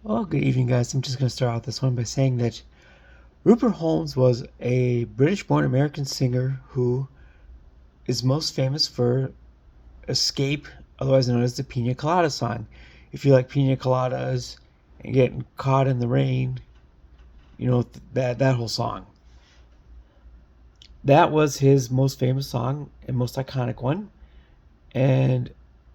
Well, good evening, guys. I'm just going to start out this one by saying that Rupert Holmes was a British-born American singer who is most famous for Escape, otherwise known as the Pina Colada song. If you like pina coladas and getting caught in the rain, you know that whole song. That was his most famous song and most iconic one, and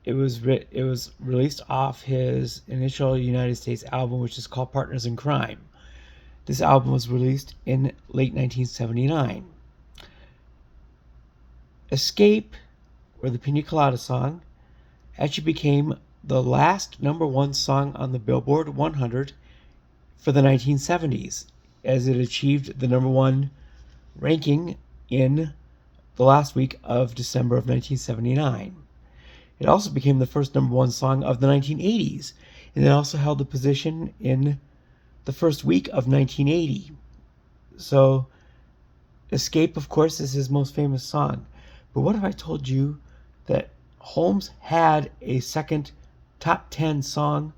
it was released off his initial United States album, which is called Partners in Crime. This album was released in late 1979. Escape, or the Pina Colada song, actually became the last number one song on the Billboard 100 for the 1970s, as it achieved the number one ranking in the last week of December of 1979. It also became the first number one song of the 1980s, and it also held the position in the first week of 1980. So, Escape, of course, is his most famous song. But what if I told you that Holmes had a second top 10 song,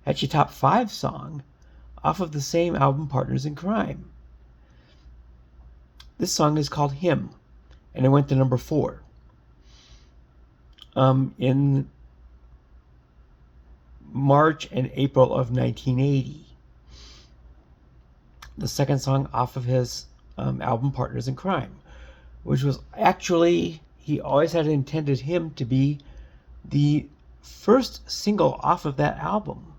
actually top 5 song, off of the same album, Partners in Crime? This song is called Him, and it went to number 4. In March and April of 1980. The second song off of his album Partners in Crime, which was actually, he always had intended him to be the first single off of that album.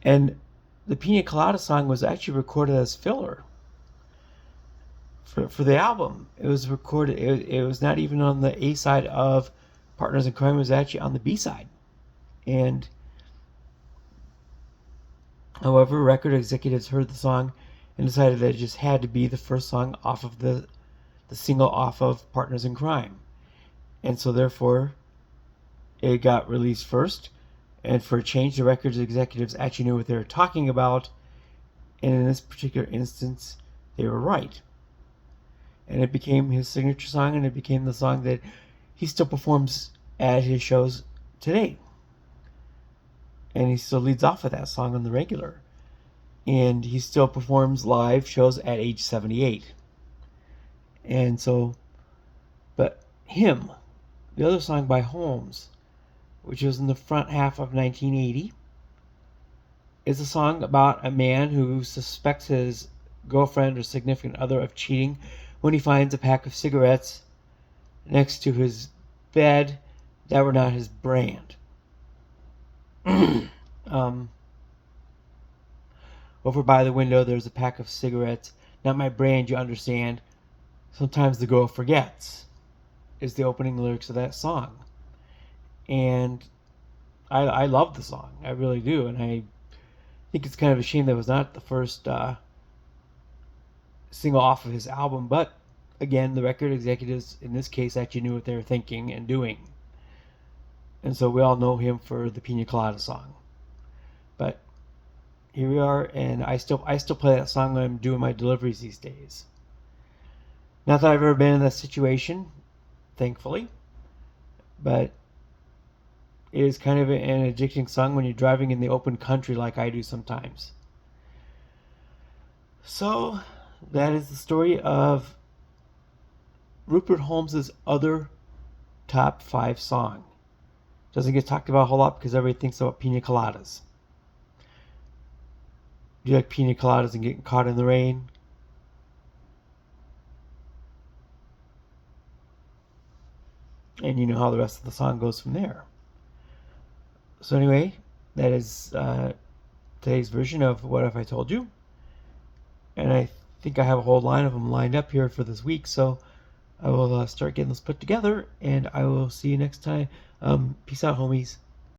And the Pina Colada song was actually recorded as filler for the album. It was recorded, it was not even on the A side of Partners in Crime, it was actually on the B side. And however, record executives heard the song and decided that it just had to be the first song off of the single off of Partners in Crime. And so therefore, it got released first. And for a change, the record executives actually knew what they were talking about. And in this particular instance, they were right. And it became his signature song, and it became the song that he still performs at his shows today. And he still leads off with that song on the regular. And he still performs live shows at age 78. And so, but Him, the other song by Holmes, which was in the front half of 1980, is a song about a man who suspects his girlfriend or significant other of cheating when he finds a pack of cigarettes next to his bed that were not his brand. Over by the window, there's a pack of cigarettes. Not my brand, you understand. Sometimes the girl forgets, is the opening lyrics of that song. And I love the song. I really do. And I think it's kind of a shame that it was not the first single off of his album. But again, the record executives in this case actually knew what they were thinking and doing. And so we all know him for the Pina Colada song. But here we are, and I still play that song when I'm doing my deliveries these days. Not that I've ever been in that situation, thankfully, but it is kind of an addicting song when you're driving in the open country like I do sometimes. So that is the story of Rupert Holmes's other top 5 song. Doesn't get talked about a whole lot because everybody thinks about pina coladas. Do you like pina coladas and getting caught in the rain? And you know how the rest of the song goes from there. So anyway, that is today's version of What If I Told You. And I think I have a whole line of them lined up here for this week. So I will start getting this put together. And I will see you next time. Peace out, homies.